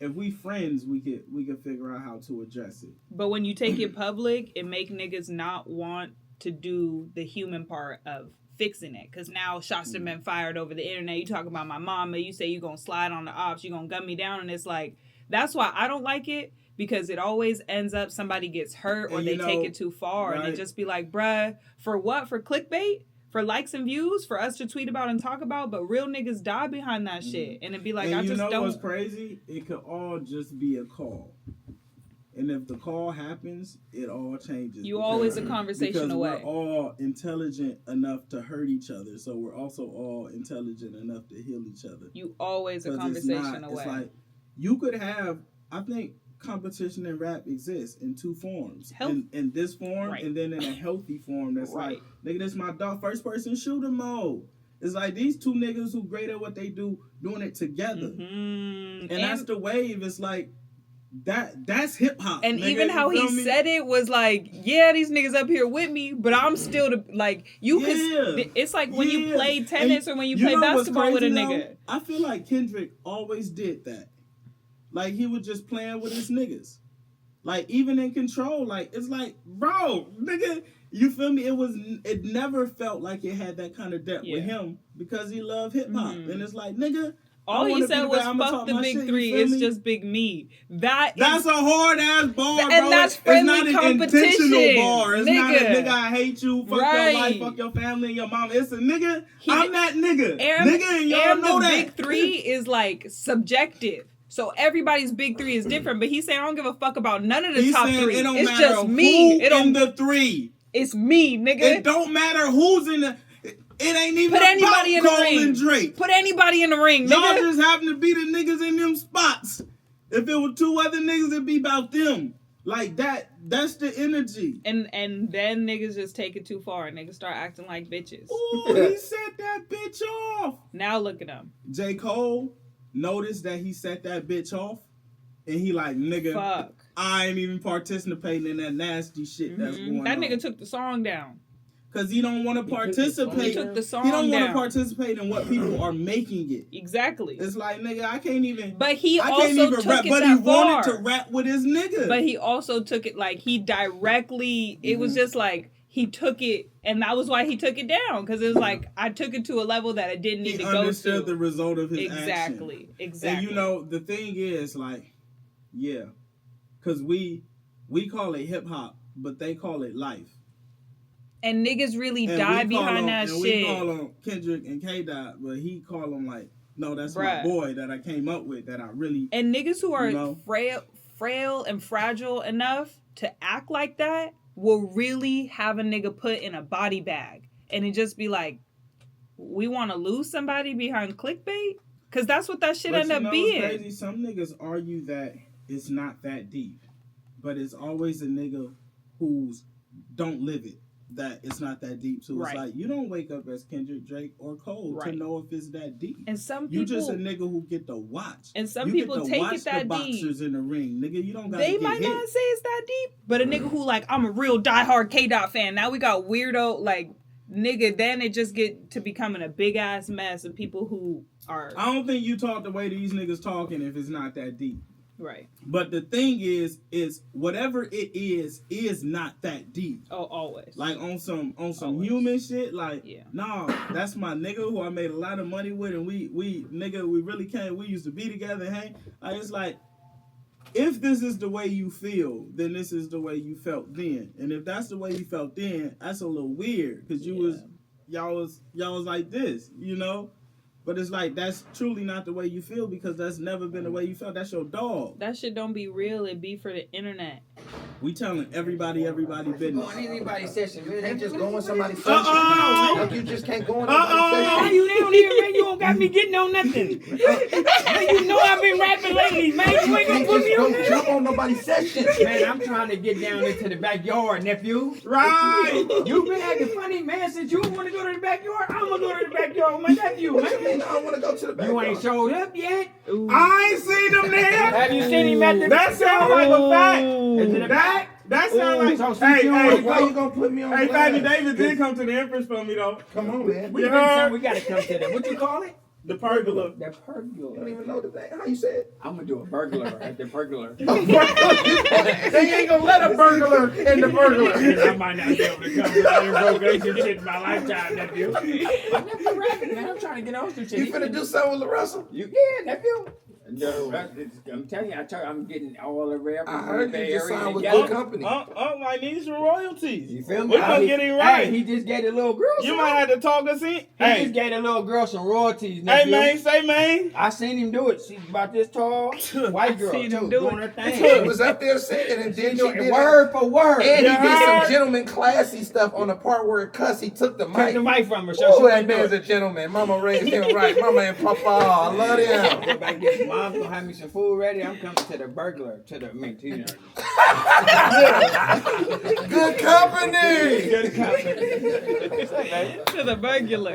if we friends, we could figure out how to address it. But when you take it public, it make niggas not want to do the human part of fixing it. Because now shots have been fired over the internet. You talk about my mama. You say you going to slide on the ops. You going to gun me down. And it's like, that's why I don't like it. Because it always ends up somebody gets hurt or they take it too far. Right. And it just be like, bruh, for what? For clickbait? for likes and views, for us to tweet about and talk about, but real niggas die behind that shit. And it'd be like, and I you just know don't. what's crazy? It could all just be a call. And if the call happens, it all changes. You always a conversation away. We're all intelligent enough to hurt each other, so we're also all intelligent enough to heal each other. You always a conversation away. It's like you could have. I think competition in rap exists in two forms. In this form, right. And then in a healthy form. That's right. like, nigga, this my dog. First person shooter mode. It's like these two niggas who great at what they do, doing it together, and that's the wave. It's like. That's hip hop. And nigga, even how he said it was like, yeah, these niggas up here with me, but I'm still it's like when you play tennis or when you play basketball with a nigga. I feel like Kendrick always did that. Like he was just playing with his niggas. Like even in Control, like it's like, bro, nigga, you feel me? It never felt like it had that kind of depth with him because he loved hip hop. And it's like, nigga. All he said was fuck the big three, it's just big me. That's a hard ass bar, bro. And that's friendly it's not competition. An intentional bar. It's not a nigga, I hate you, fuck right. your life, fuck your family and your mom. It's a nigga, I'm that nigga. And y'all know the that. Big three is like subjective. So everybody's big three is different, but he's saying I don't give a fuck about none of the top three. It's just me. It in the three. It's me, nigga. It don't matter who's in the. It ain't even put anybody about in the ring. Drake. Put anybody in the ring, Y'all nigga. just happen to be the niggas in them spots. If it were two other niggas, it'd be about them. Like that. That's the energy. And then niggas just take it too far and niggas start acting like bitches. Ooh, he set that bitch off. Now look at him. J. Cole noticed that he set that bitch off. And he like, nigga, fuck. I ain't even participating in that nasty shit that's going on. That nigga took the song down. Because he don't want to participate. He took the song He don't want to down. participate in what people are making it. Exactly. It's like, nigga, I can't even. But he I also can't even took rap. it But that he far. wanted to rap with his nigga. But he also took it like he directly. It was just like he took it, and that was why he took it down. Because it was like I took it to a level that I didn't need to go to. He understood the result of his Exactly. action. Exactly. And you know the thing is like, yeah, because we call it hip hop, but they call it life. And niggas really die behind that shit. We call him Kendrick and K-Dot, but he call him like, no, that's my boy that I came up with that I really. And niggas who are frail and fragile enough to act like that will really have a nigga put in a body bag. And it just be like, we want to lose somebody behind clickbait? Because that's what that shit end up being. What's crazy? Some niggas argue that it's not that deep. But it's always a nigga who's don't live it. That it's not that deep. So it's like you don't wake up as Kendrick, Drake, or Cole to know if it's that deep. And some people, you just a nigga who get to watch. And some people take it that deep. Boxers in the ring, nigga. You don't got. They might not say it's that deep, but a nigga who like I'm a real diehard K-Dot fan. Now we got weirdo like nigga. Then it just get to becoming a big ass mess of people who are. I don't think you talk the way these niggas talking if it's not that deep. Right. But the thing is whatever it is not that deep. Oh, always. Like on some human shit, like nah, that's my nigga who I made a lot of money with, and we really can't. We used to be together, hang. It's like if this is the way you feel, then this is the way you felt then, and if that's the way you felt then, that's a little weird because y'all was like this, you know. But it's like, that's truly not the way you feel because that's never been the way you felt. That's your dog. That shit don't be real. It be for the internet. We telling everybody business. Go on anybody's session, man. They just go on somebody's session. Like you just can't go on anybody's session. Why you down here, man? You don't got me getting on nothing. Man, you know I've been rapping lately, man. You ain't gonna put me on there. Jump on nobody's session. Man, I'm trying to get down into the backyard, nephew. Right. You've been acting funny, man, since you want to go to the backyard. I'm gonna go to the backyard with my nephew, man. I don't want to go to the backyard. You ain't showed up yet. Ooh. I ain't seen him there. Have you seen him at the? That sounds like a fact. Is it a fact? That sounds like. Hey, why you gonna put me on? Hey, Fabby Davis did come to the Empress for me though. Come on, man. We gotta come to that. What you call it? The pergola. The pergola. You don't even know the thing. How you say it? I'm gonna do a burglar at the pergola. They ain't gonna let a burglar in the pergola. I might not be able to come to the burglar shit in my lifetime, nephew. My nephew rapping, man. I'm trying to get on some shit. You finna do something with LaRussell? Yeah, nephew. No, I'm telling you, I'm getting all the rap. I heard you just signed with together. good company. I need some royalties. You feel me? We're gonna get it right. Hey, he just gave the little girl. You might have to talk us in. He just gave the little girl some royalties. Hey man, say man. I seen him do it. She's about this tall, white girl too, doing her thing. She was up there singing, and then she did word for word. And he did some gentleman classy stuff on the part where it cussed. He took the mic. Took the mic from her. Oh, that man's a gentleman. Mama raised him right. Mama and Papa, I love them. Mom's gonna have me some food ready. I'm coming to the burglar. To the Good company. Good company. To the burglar. I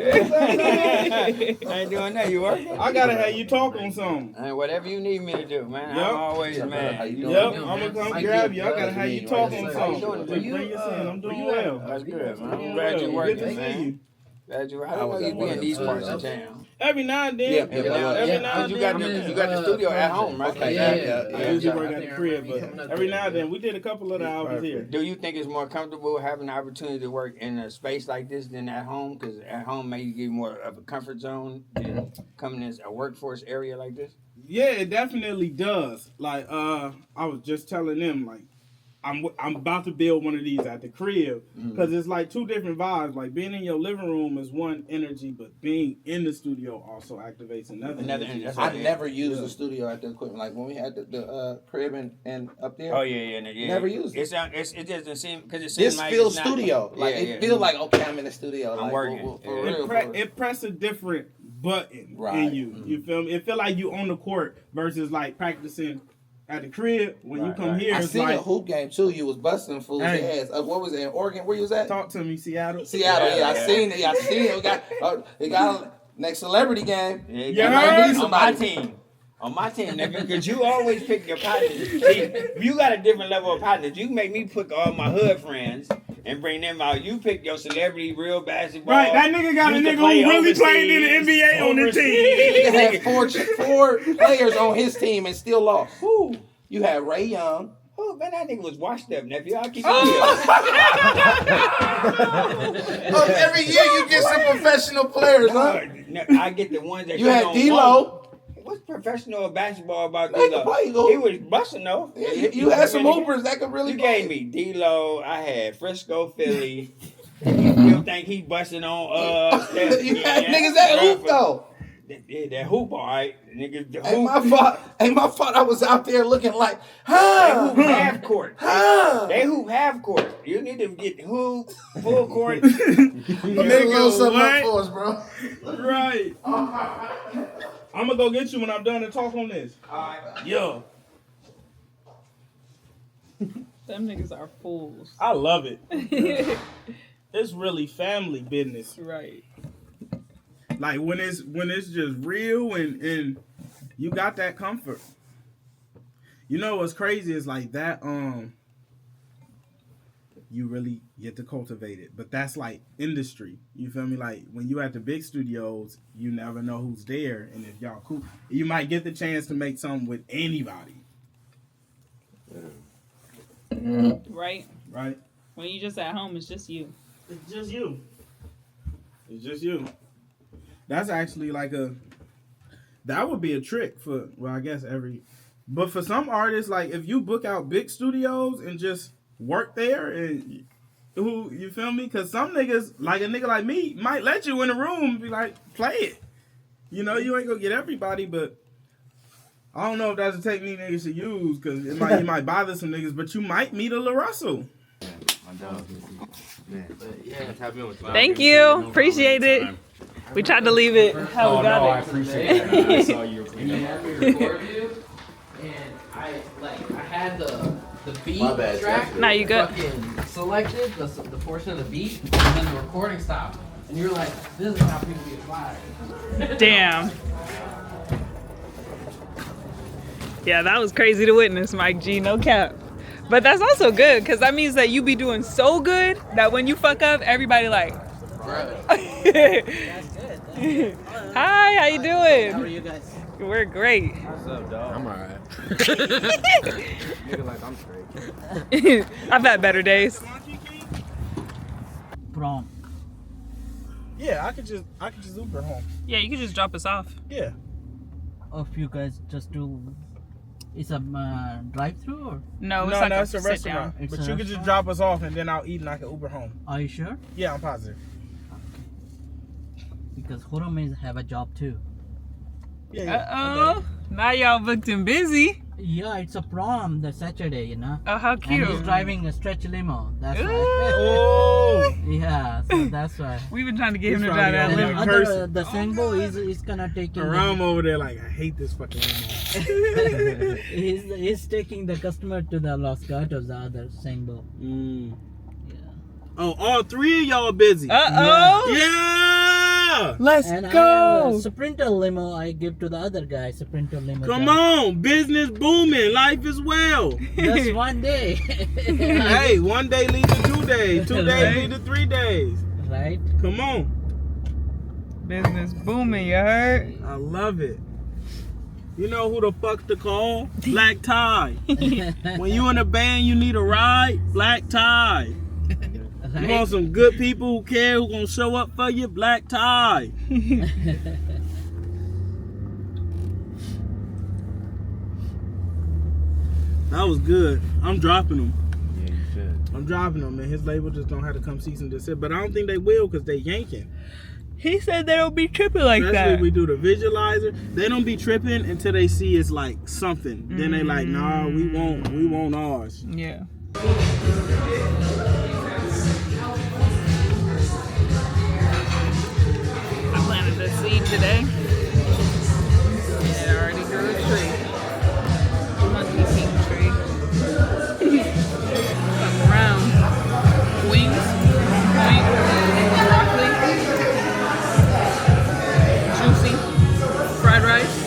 ain't doing that. You working? I gotta have you talk on something. And whatever you need me to do, man. Yep. I'm always mad. Yep, I'm gonna come grab you. I gotta have you talk on something. Bring us in. I'm doing well. That's good, man. I'm glad you're working, Good to see man. you. Glad you. I don't know you be in these parts of town. Every now and then. Every now and You then. got the studio at home, right? I usually work at the crib, but every now and then we did a couple of the albums here. Do you think it's more comfortable having the opportunity to work in a space like this than at home? Because at home maybe you get more of a comfort zone than coming in a workforce area like this? Yeah, it definitely does. Like, I was just telling them, like, I'm about to build one of these at the crib because it's like two different vibes. Like being in your living room is one energy, but being in the studio also activates another energy. I never used the studio at the equipment. Like when we had the crib and up there. Oh yeah. Never used it. It doesn't seem because it This seems like feels it's not, studio. Like it feels like okay, I'm in the studio. I'm like, working. For real. It press a different button in you. You feel me? It feel like you on the court versus like practicing at the crib. When you come here, I it's seen like a hoop game too. You was busting fools' ass. What was it in Oregon? Where you was at? Talk to me, Seattle. Yeah. I seen it. It got a next celebrity game. On my team. On my team, nigga, because you always pick your partners. See, you got a different level of partners. You make me pick all my hood friends and bring them out. You pick your celebrity, real basketball. Right, that nigga got a nigga who really playing in the NBA on the team. He had four players on his team and still lost. Who? You had Ray Young. Oh, man, that nigga was washed up, nephew. I'll keep it real. Every year you get some professional players, huh? I get the ones that you had D-Lo. What's professional basketball about D-Lo? He was busting though. You had some hoopers that could really play. You gave me D-Lo. I had Frisco, Philly. You think he busting on You had niggas that hoop though. That hoop, all right. Niggas, the hoop. Ain't my fault I was out there looking like, They hoop half court. They hoop half court. You need to get hoop, full court. Make a little something up for us, bro. Right. I'm gonna go get you when I'm done to talk on this. Alright. Yo. Them niggas are fools. I love it. It's really family business. Right. Like when it's just real and you got that comfort. You know what's crazy is like that you really get to cultivate it. But that's like industry. You feel me? Like when you at the big studios, you never know who's there. And if y'all cool, you might get the chance to make something with anybody. Right. Right. When you just at home, it's just you. It's just you. It's just you. That's actually like that would be a trick for, well, I guess but for some artists, like if you book out big studios and just work there and you feel me? Because some niggas, like a nigga like me, might let you in the room and be like, play it. You know, you ain't gonna get everybody, but I don't know if that's a technique niggas should use because it might bother some niggas, but you might meet a LaRussell. Thank you. Appreciate it. We tried to leave it how we got it. I appreciate it. I saw you. And I had the beat track. Now you good. Fucking selected the portion of the beat, and then the recording stopped. And you're like, this is how people get fired. Damn. Yeah, that was crazy to witness, Mike G. No cap. But that's also good, because that means that you be doing so good that when you fuck up, everybody like. Hi, how you doing? How are you guys? We're great. What's up, dog? I'm alright. Nigga, like I'm straight. I've had better days. Prom. Yeah, I could just Uber home. Yeah, you can just drop us off. Yeah. Or if you guys just do, it's a drive-through or? No, it's No, like no, a it's a sit restaurant. down. It's But a you can just restaurant? drop us off and then I'll eat and I can Uber home. Are you sure? Yeah, I'm positive. Because Huram is have a job too. Uh-oh. Now y'all booked and busy. Yeah, it's a prom the Saturday, you know. Oh, how And cute. he's driving a stretch limo. That's why. Oh! Yeah, so that's why. We've been trying to get him He's to drive that probably And got the limo. like other, the Sangbo is gonna take him. Around over there like, I hate this fucking limo. he's taking the customer to the Los Gatos, the other Sangbo. Mm. Yeah. Oh, all three of y'all busy. Uh-oh. Yeah! Let's And I go. have a Sprinter limo I give to the other guy, Sprinter limo. Come on, business booming, life is well. Just one day. Hey, one day lead to 2 days, 2 days lead to 3 days. Right? Come on. Business booming, you heard? I love it. You know who the fuck to call? Black Tie. When you in a band, you need a ride? Black Tie. You want some good people who care, who gonna show up for you? Black Tie. That was good. I'm dropping them. Yeah, you should. I'm dropping them, and his label just don't have to come cease and desist. But I don't think they will because they yanking. He said they don't be tripping like Especially that. we do the visualizer. They don't be tripping until they see it's like something. Then they like, nah, we want ours. Yeah. I planted a seed today. It already grew a tree. Monkey seed tree. Come around. Wings, broccoli, juicy, fried rice,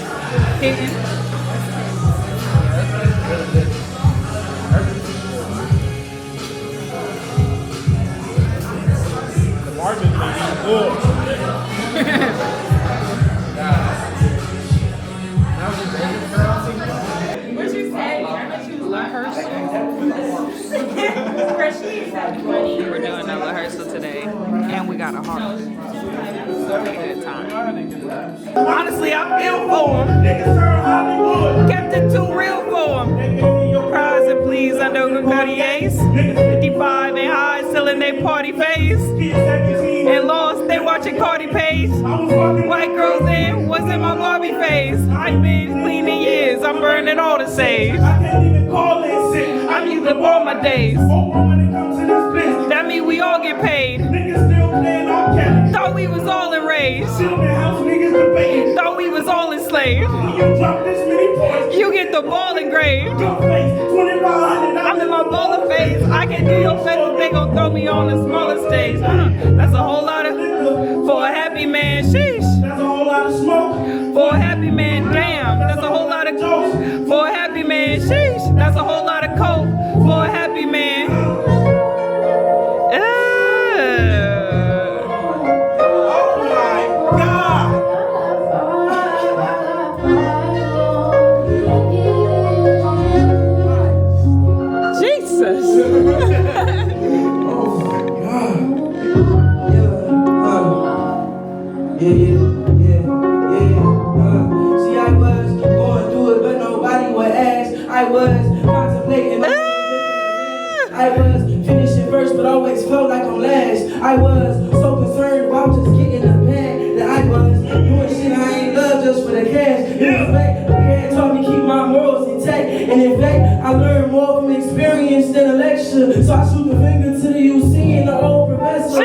hitting. What you say? We're doing a rehearsal today, and we got a heart. Good time. Honestly, I feel for him. Kept it too real for him. Prize and please under Cartiers. 55 and high, selling they party face. And lost, they watching Cardi Pace. White girls in, what's in my Barbie face? I've been cleaning years, I'm burning all the sage. I'm used up all my days. That mean we all get paid. Thought we was all enraged. Thought we was all enslaved. You get the ball engraved. I'm in my baller face. I can do your face, they gon' throw me on the smaller stage. That's a whole lot of, for a happy man, sheesh. That's a whole lot of smoke. For a happy man, damn. That's a whole lot of coke. For a happy man, sheesh. That's a whole lot of coke. For a happy man. See, I was going through it, but nobody would ask. I was contemplating. I was finishing first, but always felt like I'm last. I was so concerned about just getting the bag that I was doing shit I ain't love just for the cash. In fact, my dad taught me keep my morals intact. And in fact, I learned more from experience than a lecture. So I shoot the finger to the UC and the old professor.